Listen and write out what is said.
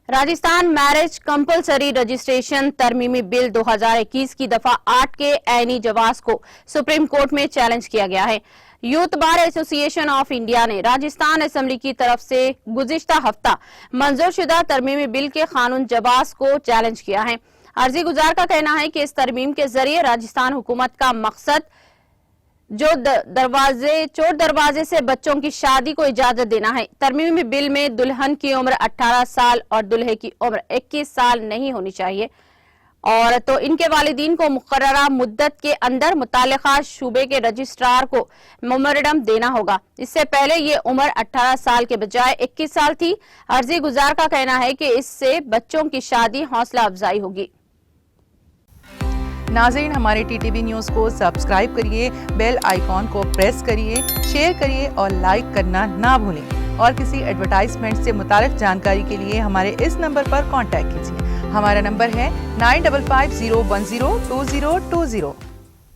Rajasthan marriage compulsory registration तरमीमी bill 2021 की दफा 8 के ऐनी जवाज को सुप्रीम कोर्ट में चैलेंज किया गया है। Youth bar association of India ने राजस्थान असेंबली की तरफ से गुज़िश्ता हफ्ता मंजूर शुदा तरमीमी बिल के कानून जवाज को चैलेंज किया है। अर्जी गुजार का कहना है कि इस तरमीम के जरिए राजस्थान हुकूमत का मकसद चोर दरवाजे से बच्चों की शादी को इजाजत देना है। तरमीमी बिल में दुल्हन की उम्र 18 साल और दुल्हे की उम्र 21 साल नहीं होनी चाहिए और तो इनके वालिदीन को मुकर्ररा मुद्दत के अंदर मुतालिका शूबे के रजिस्ट्रार को मेमोरेंडम देना होगा। इससे पहले ये उम्र 18 साल के बजाय 21 साल थी। अर्जी गुजार का कहना है कि इससे बच्चों की शादी हौसला अफजाई होगी। नाज़रीन, हमारे टीटीवी न्यूज़ को सब्सक्राइब करिए, बेल आइकॉन को प्रेस करिए, शेयर करिए और लाइक करना ना भूलें। और किसी एडवर्टाइजमेंट से मुताल्लिक जानकारी के लिए हमारे इस नंबर पर कांटेक्ट कीजिए। हमारा नंबर है 9550102020।